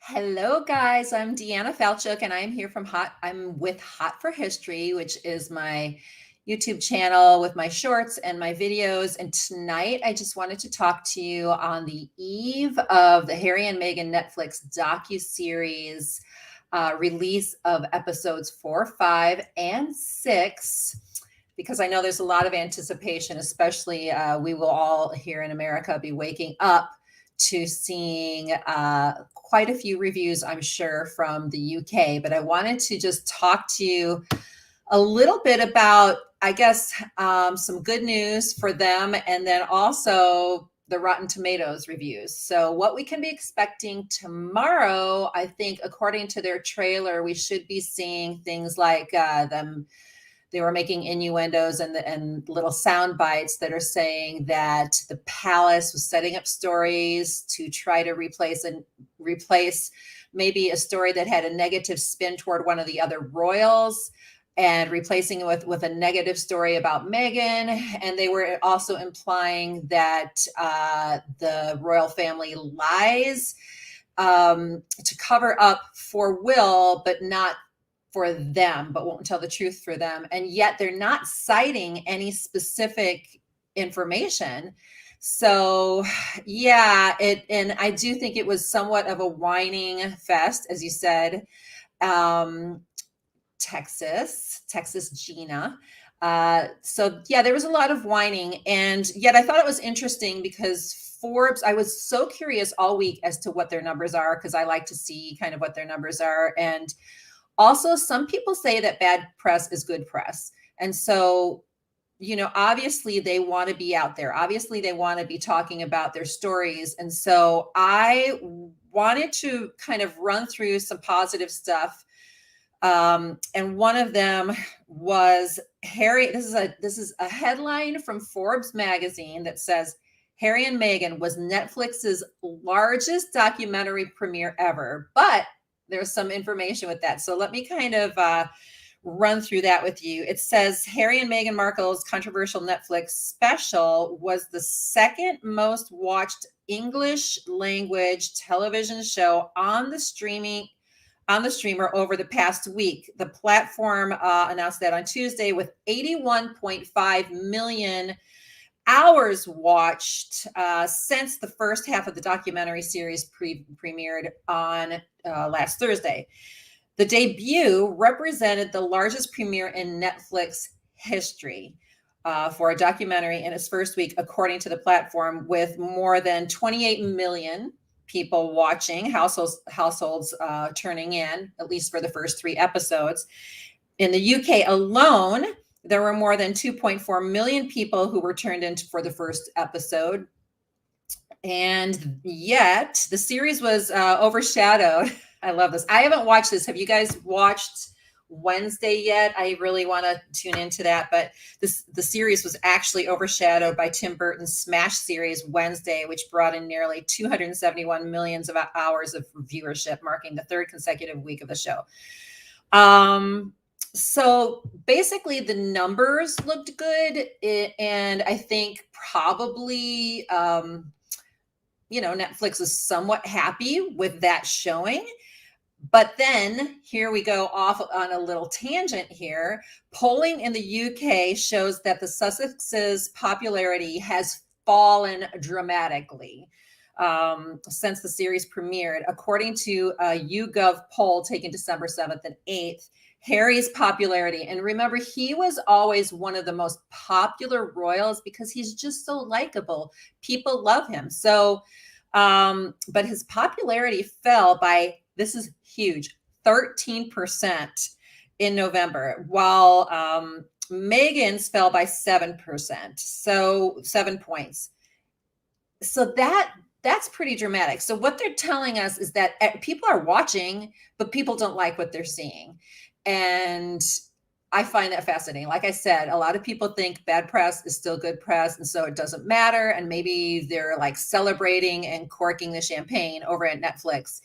Hello, guys. I'm Deanna Falchook, and I'm with Hot for History, which is my YouTube channel with my shorts and my videos. And tonight, I just wanted to talk to you on the eve of the Harry and Meghan Netflix docu-series release of episodes 4, 5, and 6. Because I know there's a lot of anticipation, especially we will all here in America be waking up to seeing quite a few reviews, I'm sure, from the UK. But I wanted to just talk to you a little bit about, I guess, some good news for them, and then also the Rotten Tomatoes reviews. So what we can be expecting tomorrow, I think, according to their trailer, we should be seeing things like they were making innuendos and little sound bites that are saying that the palace was setting up stories to try to replace maybe a story that had a negative spin toward one of the other royals, and replacing it with a negative story about Meghan. And they were also implying that the royal family lies to cover up for Will, but not for them, but won't tell the truth for them. And yet they're not citing any specific information. So yeah, and I do think it was somewhat of a whining fest, as you said. Texas Gina. So yeah, there was a lot of whining, and yet I thought it was interesting because Forbes, I was so curious all week as to what their numbers are, because I like to see kind of what their numbers are. And also, some people say that bad press is good press. And so, obviously they want to be out there. Obviously, they want to be talking about their stories. And so I wanted to kind of run through some positive stuff. And one of them was Harry. This is a headline from Forbes magazine that says Harry and Meghan was Netflix's largest documentary premiere ever, but there's some information with that. So let me kind of run through that with you. It says Harry and Meghan Markle's controversial Netflix special was the second most watched English language television show on the streamer over the past week. The platform announced that on Tuesday, with 81.5 million hours watched since the first half of the documentary series premiered on last Thursday. The debut represented the largest premiere in Netflix history for a documentary in its first week, according to the platform, with more than 28 million people watching, households turning in, at least for the first 3 episodes. In the UK alone, there were more than 2.4 million people who were turned in for the first episode. And yet the series was overshadowed. I love this. I haven't watched this. Have you guys watched Wednesday yet? I really want to tune into that. But the series was actually overshadowed by Tim Burton's smash series Wednesday, which brought in nearly 271 millions of hours of viewership, marking the 3rd consecutive week of the show. So basically the numbers looked good, and I think probably Netflix is somewhat happy with that showing. But then here we go off on a little tangent here. Polling in the UK shows that the Sussex's popularity has fallen dramatically since the series premiered. According to a YouGov poll taken December 7th and 8th, Harry's popularity, and remember, he was always one of the most popular royals because he's just so likable. People love him. So, but his popularity fell by, this is huge, 13% in November, while Meghan's fell by 7%, so 7 points. So that's pretty dramatic. So what they're telling us is that people are watching, but people don't like what they're seeing. And I find that fascinating. Like I said, a lot of people think bad press is still good press, and so it doesn't matter. And maybe they're like celebrating and corking the champagne over at Netflix.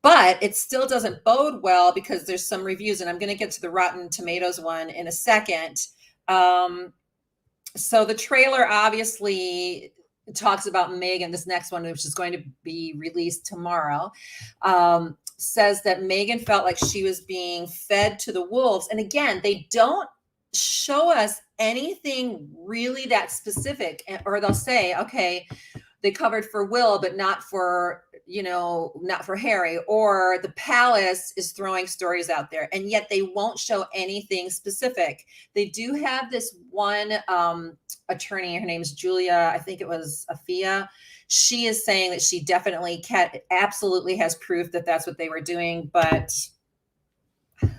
But it still doesn't bode well, because there's some reviews, and I'm going to get to the Rotten Tomatoes one in a second. So the trailer obviously talks about Meghan, this next one, which is going to be released tomorrow, says that Meghan felt like she was being fed to the wolves. And again, they don't show us anything really that specific, or they'll say, okay, they covered for Will, but not for, not for Harry, or the palace is throwing stories out there, and yet they won't show anything specific. They do have this one attorney, her name's Julia, I think it was Afia. She is saying that she definitely absolutely has proof that that's what they were doing, but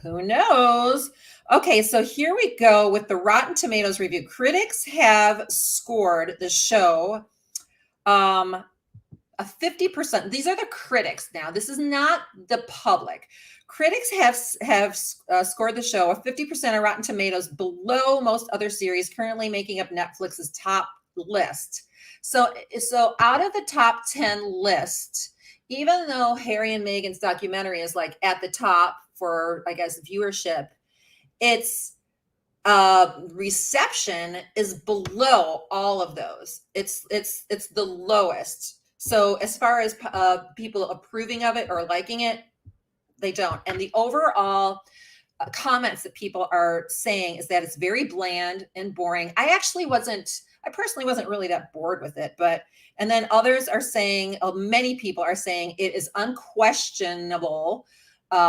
who knows? Okay, so here we go with the Rotten Tomatoes review. Critics have scored the show a 50%. These are the critics now. This is not the public. Critics have scored the show a 50% of Rotten Tomatoes, below most other series currently making up Netflix's top list. So out of the top 10 list, even though Harry and Meghan's documentary is like at the top for, I guess, viewership, its reception is below all of those. It's the lowest. So as far as people approving of it or liking it, they don't. And the overall comments that people are saying is that it's very bland and boring. I personally wasn't really that bored with it, and then others are saying, many people are saying it is unquestionable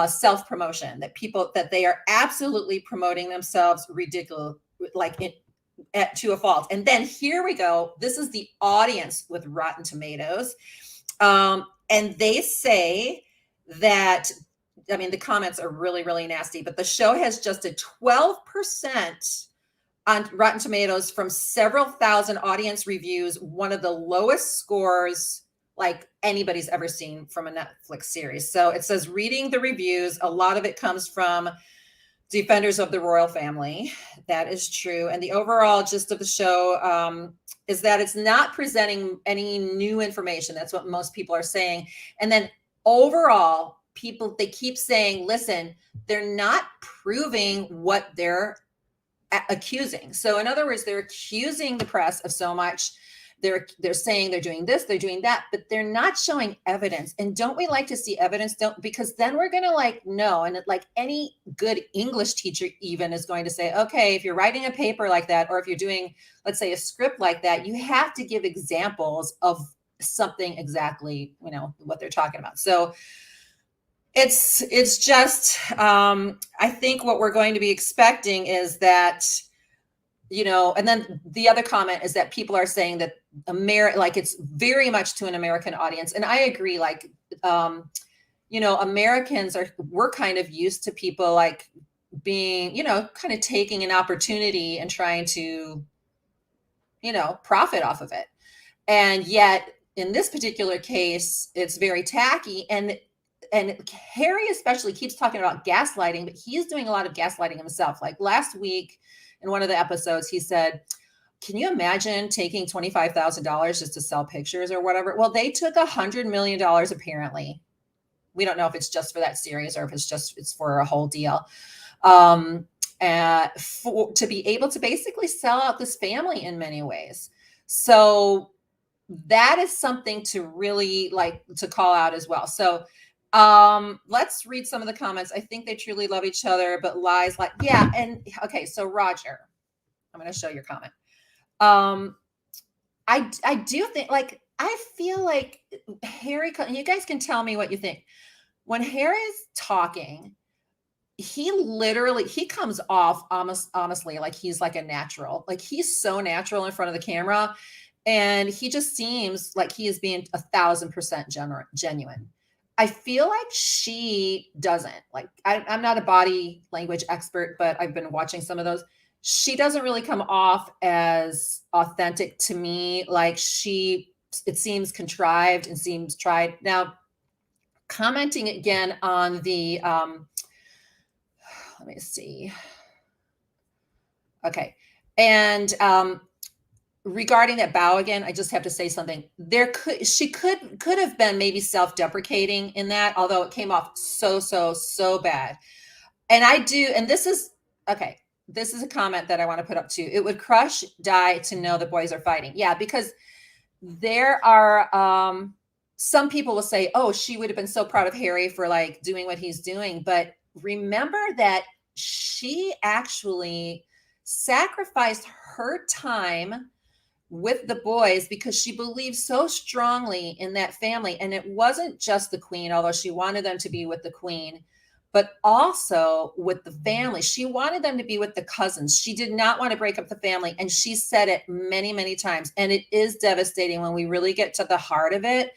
self-promotion, that they are absolutely promoting themselves ridiculous, to a fault. And then here we go. This is the audience with Rotten Tomatoes. And they say that, the comments are really, really nasty, but the show has just a 12% on Rotten Tomatoes from several thousand audience reviews, one of the lowest scores like anybody's ever seen from a Netflix series. So it says, reading the reviews, a lot of it comes from defenders of the royal family. That is true. And the overall gist of the show is that it's not presenting any new information. That's what most people are saying. And then overall, they keep saying, listen, they're not proving what they're accusing. So in other words, they're accusing the press of so much. They're saying they're doing this, they're doing that, but they're not showing evidence. And don't we like to see evidence? Because then we're going to know. And any good English teacher even is going to say, okay, if you're writing a paper like that, or if you're doing, let's say, a script like that, you have to give examples of something exactly, what they're talking about. So it's just, I think what we're going to be expecting is that, and then the other comment is that people are saying that it's very much to an American audience. And I agree, Americans we're kind of used to people being, kind of taking an opportunity and trying to, profit off of it. And yet in this particular case, it's very tacky. And Harry especially keeps talking about gaslighting, but he's doing a lot of gaslighting himself. Like last week in one of the episodes, he said, can you imagine taking $25,000 just to sell pictures or whatever? Well, they took $100 million apparently. We don't know if it's just for that series or if it's for a whole deal. To be able to basically sell out this family in many ways. So that is something to really to call out as well. So let's read some of the comments. I think they truly love each other, but lies yeah. And okay, so Roger, I'm going to show your comment. I do think I feel like Harry, you guys can tell me what you think. When Harry's talking, he comes off honestly like he's like a natural. Like he's so natural in front of the camera, and he just seems like he is being 1,000% genuine. I feel like she doesn't. I'm not a body language expert, but I've been watching some of those. She doesn't really come off as authentic to me. It seems contrived and seems tried. Now, commenting again on the, let me see. Okay. And, regarding that bow again, I just have to say something. She could have been maybe self-deprecating in that, although it came off so bad. And this is a comment that I want to put up too. It would crush Di to know the boys are fighting. Yeah, because there are some people will say, oh, she would have been so proud of Harry for like doing what he's doing. But remember that she actually sacrificed her time with the boys because she believed so strongly in that family. And it wasn't just the queen, although she wanted them to be with the queen, but also with the family. She wanted them to be with the cousins. She did not want to break up the family. And she said it many, many times. And it is devastating when we really get to the heart of it,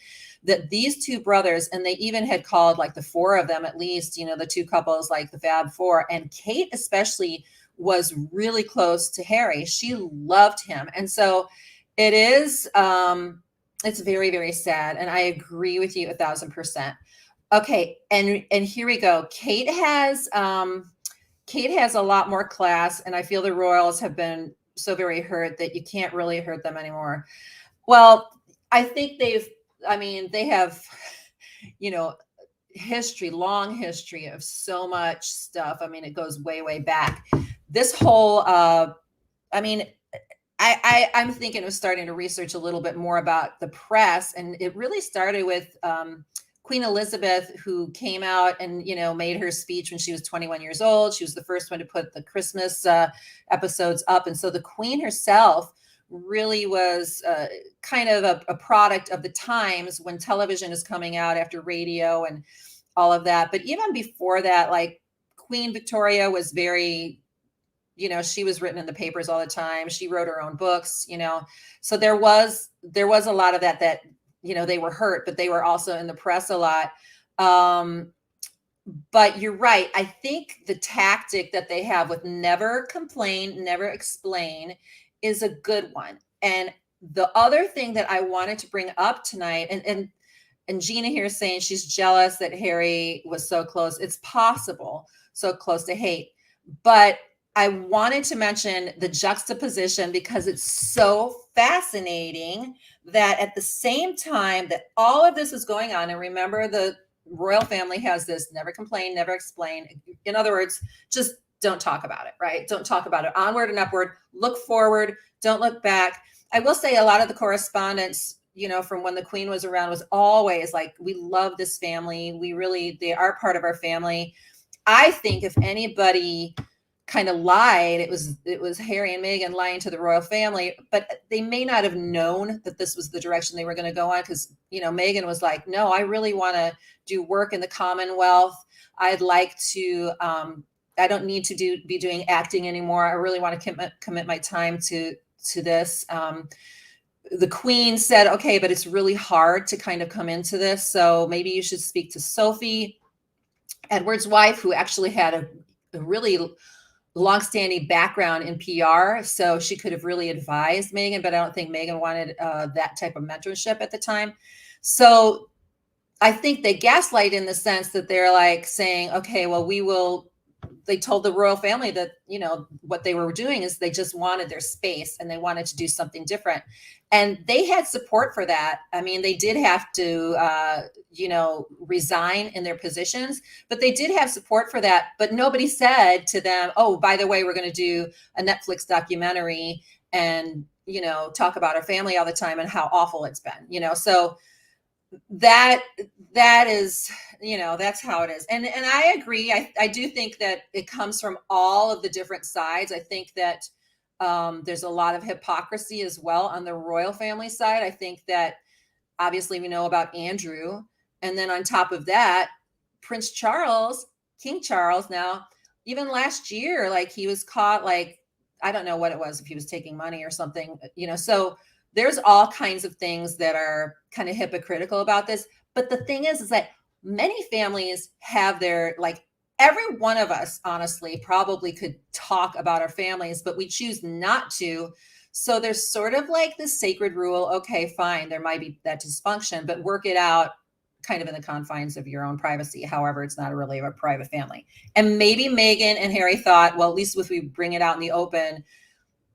that these two brothers, and they even had called like the four of them, at least, you know, the two couples, like the Fab Four, and Kate especially was really close to Harry. She loved him. And so it is, it's very, very sad. And I agree with you 1,000%. Okay. And here we go. Kate has a lot more class, and I feel the royals have been so very hurt that you can't really hurt them anymore. Well, I think they have, you know, long history of so much stuff. I mean, it goes way, way back. This whole, I mean, I'm thinking of starting to research a little bit more about the press, and it really started with Queen Elizabeth, who came out and, you know, made her speech when she was 21 years old. She was the first one to put the Christmas episodes up, and so the Queen herself really was kind of a product of the times when television is coming out after radio and all of that. But even before that, like Queen Victoria was very, you know, she was written in the papers all the time. She wrote her own books, you know. So there was a lot of that, you know, they were hurt, but they were also in the press a lot. But you're right. I think the tactic that they have with never complain, never explain is a good one. And the other thing that I wanted to bring up tonight, and Gina here is saying she's jealous that Harry was so close. It's possible, so close to hate. But I wanted to mention the juxtaposition because it's so fascinating that at the same time that all of this is going on, and remember, the royal family has this never complain, never explain. In other words, just don't talk about it, right? Don't talk about it. Onward and upward, look forward, don't look back. I will say a lot of the correspondence, you know, from when the Queen was around was always like, we love this family. They are part of our family. I think if anybody kind of lied, it was Harry and Meghan lying to the royal family, but they may not have known that this was the direction they were going to go on. Cause you know, Meghan was like, no, I really want to do work in the Commonwealth. I'd like to, I don't need to be doing acting anymore. I really want to commit my time to this. The Queen said, okay, but it's really hard to kind of come into this. So maybe you should speak to Sophie, Edward's wife, who actually had a really longstanding background in PR. So she could have really advised Meghan, but I don't think Meghan wanted that type of mentorship at the time. So I think they gaslight in the sense that they're like saying, okay, well, they told the royal family that, you know, what they were doing is they just wanted their space and they wanted to do something different. And they had support for that. I mean, they did have to, you know, resign in their positions, but they did have support for that. But nobody said to them, oh, by the way, we're going to do a Netflix documentary and, you know, talk about our family all the time and how awful it's been, you know. So that is, you know, that's how it is. And I agree. I do think that it comes from all of the different sides. I think that there's a lot of hypocrisy as well on the royal family side. I think that obviously we know about Andrew. And then on top of that, Prince Charles, King Charles, now, even last year, like he was caught, like, I don't know what it was, if he was taking money or something, you know, so there's all kinds of things that are kind of hypocritical about this. But the thing is that many families have their, like, every one of us, honestly, probably could talk about our families, but we choose not to. So there's sort of like this sacred rule. Okay, fine. There might be that dysfunction, but work it out kind of in the confines of your own privacy. However, it's not really a private family. And maybe Meghan and Harry thought, well, at least if we bring it out in the open,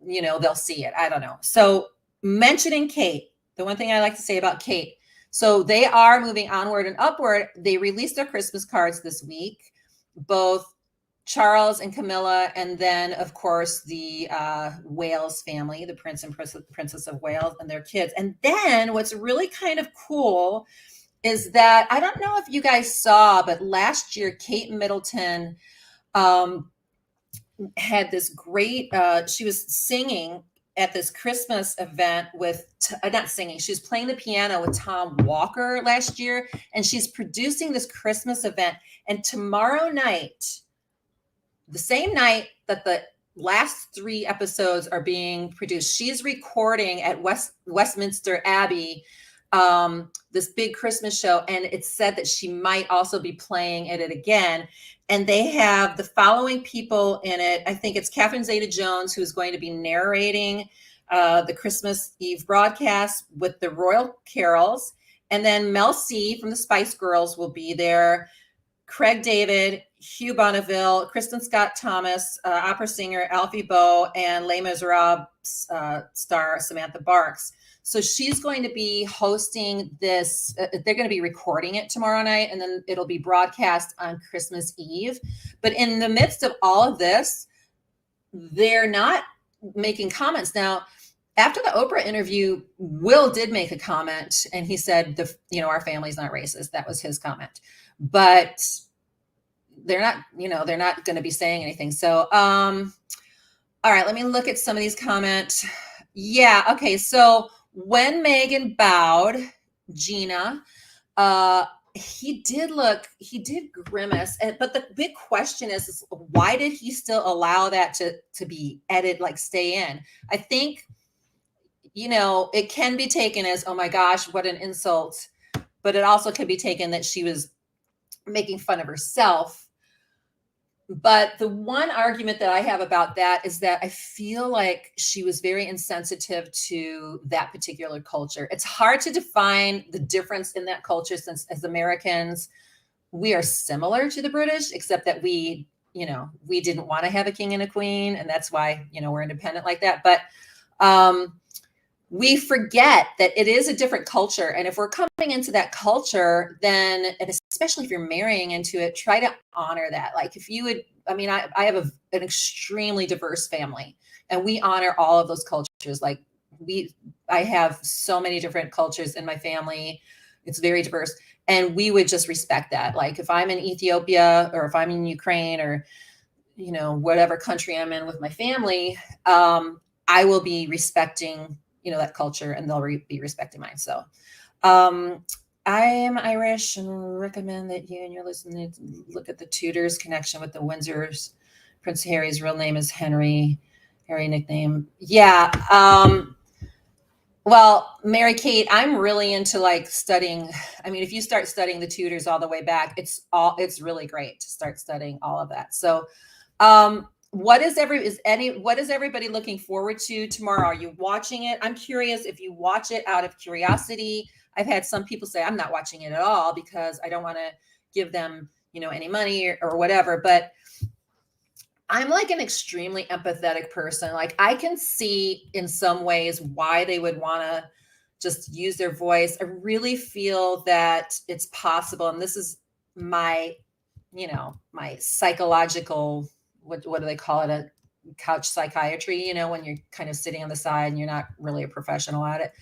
you know, they'll see it. I don't know. So mentioning Kate, the one thing I like to say about Kate, so they are moving onward and upward. They released their Christmas cards this week. Both Charles and Camilla, and then of course the Wales family, the Prince and Princess of Wales and their kids. And then what's really kind of cool is that I don't know if you guys saw, but last year Kate Middleton um, had this great. She was singing at this Christmas event with not singing. She was playing the piano with Tom Walker last year, and she's producing this Christmas event. And tomorrow night, the same night that the last 3 episodes are being produced, she's recording at Westminster Abbey this big Christmas show, and it's said that she might also be playing at it again. And they have the following people in it. I think it's Catherine Zeta-Jones, who's going to be narrating the Christmas Eve broadcast with the Royal Carols, and then Mel C from the Spice Girls will be there. Craig David, Hugh Bonneville, Kristen Scott Thomas, opera singer Alfie Boe, and Les Miserables star Samantha Barks. So she's going to be hosting this. They're going to be recording it tomorrow night, and then it'll be broadcast on Christmas Eve. But in the midst of all of this, they're not making comments. Now, after the Oprah interview, Will did make a comment, and he said, our family's not racist. That was his comment. But they're not going to be saying anything. So, all right, let me look at some of these comments. Yeah. Okay. So when Meghan bowed Gina, he did grimace. But the big question is why did he still allow that to be edited, like stay in? I think, it can be taken as, oh my gosh, what an insult. But it also could be taken that she was making fun of herself. But the one argument that I have about that is that I feel like she was very insensitive to that particular culture. It's hard to define the difference in that culture, since as Americans, we are similar to the British, except that we didn't want to have a king and a queen. And that's why, we're independent like that. But we forget that it is a different culture. And if we're coming into that culture, then, and especially if you're marrying into it, try to honor that. Like if you would, I have an extremely diverse family, and we honor all of those cultures. Like I have so many different cultures in my family. It's very diverse. And we would just respect that. Like if I'm in Ethiopia, or if I'm in Ukraine, or, whatever country I'm in with my family, I will be respecting that culture, and they'll be respecting mine. So I am Irish and recommend that you and your listeners look at the Tudors connection with the Windsors. Prince Harry's real name is Harry nickname. Yeah. Well, Mary Kate, I'm really into like studying. If you start studying the Tudors all the way back, it's really great to start studying all of that. So, what is everybody looking forward to tomorrow? Are you watching it? I'm curious if you watch it out of curiosity. I've had some people say I'm not watching it at all because I don't want to give them, any money or whatever. But I'm like an extremely empathetic person. Like I can see in some ways why they would want to just use their voice. I really feel that it's possible. And this is my, my psychological, what do they call it? A couch psychiatry, when you're kind of sitting on the side and you're not really a professional at it.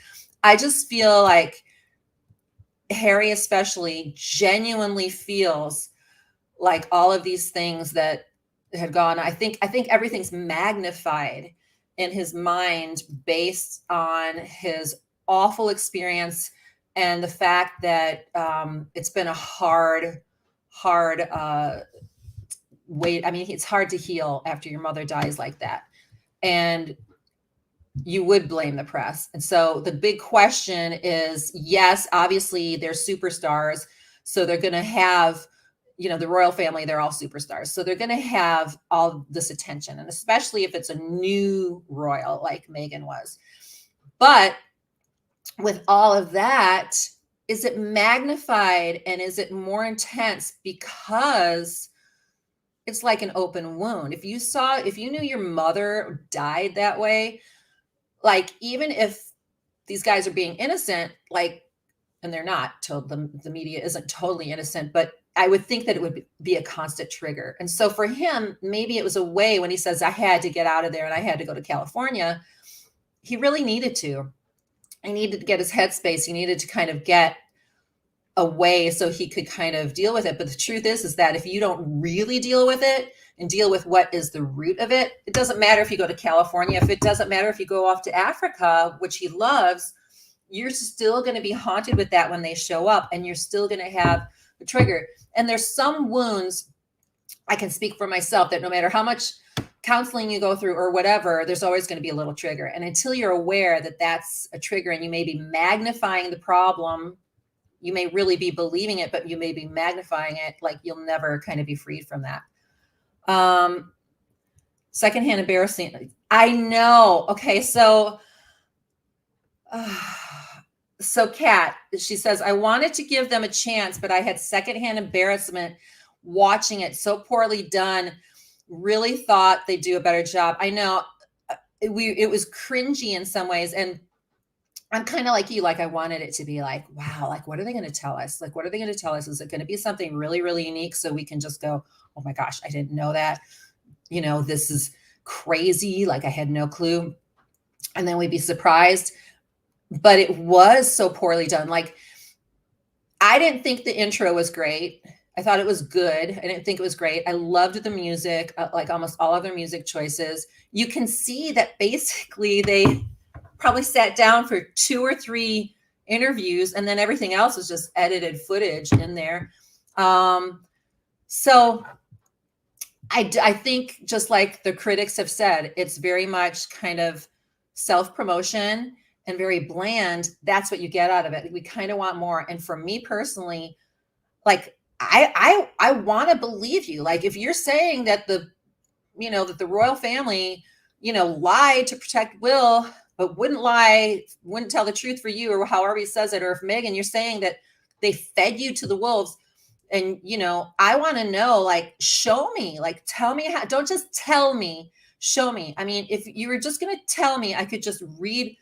I just feel like Harry especially genuinely feels like all of these things that had gone. I think everything's magnified in his mind based on his awful experience and the fact that it's been a hard wait. It's hard to heal after your mother dies like that. And you would blame the press. And so the big question is, yes, obviously they're superstars. So they're going to have, the royal family, they're all superstars. So they're going to have all this attention. And especially if it's a new royal like Meghan was. But with all of that, is it magnified and is it more intense because it's like an open wound? If you knew your mother died that way, like even if these guys are being innocent, like and they're not told, the media isn't totally innocent, but I would think that it would be a constant trigger. And so for him, maybe it was a way when he says, I had to get out of there and I had to go to California, he really needed to. He needed to get his headspace. He needed to kind of get away so he could kind of deal with it. But the truth is that if you don't really deal with it and deal with what is the root of it, it doesn't matter if you go to California, if it doesn't matter if you go off to Africa, which he loves, you're still going to be haunted with that when they show up, and you're still going to have a trigger. And there's some wounds, I can speak for myself, that no matter how much counseling you go through or whatever, there's always going to be a little trigger. And until you're aware that that's a trigger and you may be magnifying the problem, you may really be believing it, but you may be magnifying it, like you'll never kind of be freed from that. Secondhand embarrassing. I know. Okay. So Kat, she says, I wanted to give them a chance, but I had secondhand embarrassment watching it. So poorly done. Really thought they'd do a better job. I know it was cringy in some ways. And I'm kind of like you, like I wanted it to be like, wow, like, what are they going to tell us? Like, what are they going to tell us? Is it going to be something really, really unique? So we can just go, oh my gosh, I didn't know that. You know, this is crazy. Like I had no clue. And then we'd be surprised. But it was so poorly done. Like, I didn't think the intro was great. I thought it was good. I didn't think it was great. I loved the music, like almost all of their music choices. You can see that basically they probably sat down for 2 or 3 interviews, and then everything else was just edited footage in there. So I think, just like the critics have said, it's very much kind of self-promotion and very bland. That's what you get out of it. We kind of want more. And for me personally, like, I want to believe you. Like, if you're saying that that the royal family, lied to protect Will, but wouldn't tell the truth for you, or however he says it, or if Meghan, you're saying that they fed you to the wolves, and, I want to know, like, show me, like, tell me how, don't just tell me, show me. I mean, if you were just going to tell me, I could just read,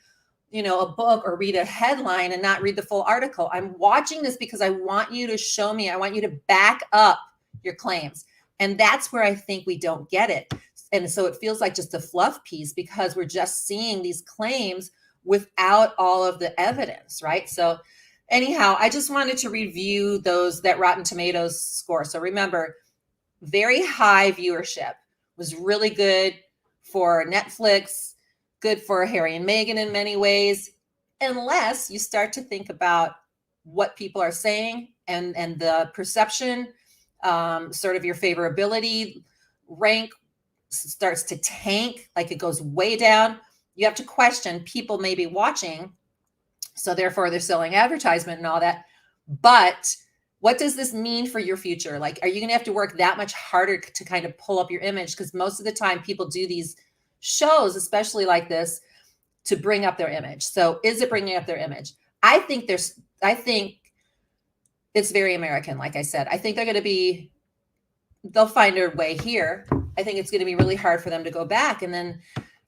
a book or read a headline and not read the full article. I'm watching this because I want you to show me. I want you to back up your claims. And that's where I think we don't get it. And so it feels like just a fluff piece because we're just seeing these claims without all of the evidence, right? So anyhow, I just wanted to review that Rotten Tomatoes score. So remember, very high viewership, was really good for Netflix, good for Harry and Meghan in many ways, unless you start to think about what people are saying and the perception, sort of your favorability rank starts to tank, like it goes way down. You have to question, people may be watching, so therefore they're selling advertisement and all that. But what does this mean for your future? Like, are you going to have to work that much harder to kind of pull up your image? Because most of the time people do these shows, especially like this, to bring up their image. So is it bringing up their image? I think it's very American. Like I said, I think they'll find a way here. I think it's going to be really hard for them to go back. And then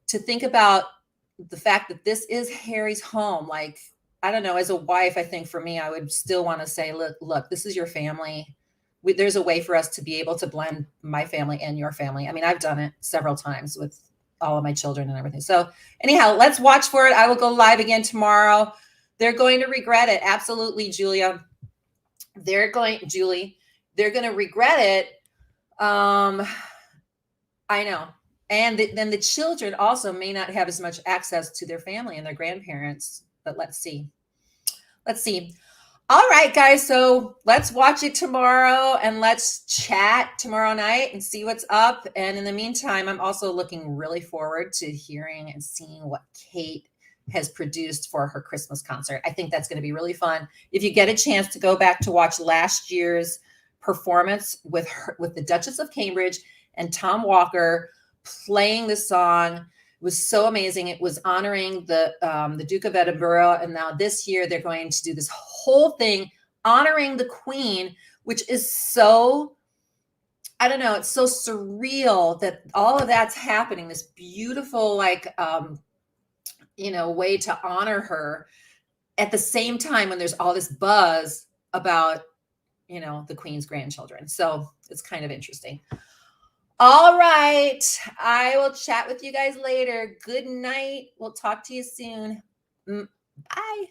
to think about the fact that this is Harry's home. Like, I don't know, as a wife, I think for me, I would still want to say, look, this is your family. There's a way for us to be able to blend my family and your family. I mean, I've done it several times with all of my children and everything. So anyhow, let's watch for it. I will go live again tomorrow. They're going to regret it. Absolutely, Julie. They're going to regret it. I know. And then the children also may not have as much access to their family and their grandparents, but let's see. All right, guys. So let's watch it tomorrow and let's chat tomorrow night and see what's up. And in the meantime, I'm also looking really forward to hearing and seeing what Kate has produced for her Christmas concert. I think that's going to be really fun. If you get a chance to go back to watch last year's performance with the Duchess of Cambridge and Tom Walker playing the song, was so amazing. It was honoring the Duke of Edinburgh. And now this year they're going to do this whole thing honoring the Queen, which is so, I don't know, it's so surreal that all of that's happening, this beautiful, like, way to honor her. at the same time when there's all this buzz about, you know, the Queen's grandchildren. So it's kind of interesting. All right. I will chat with you guys later. Good night. We'll talk to you soon. Bye.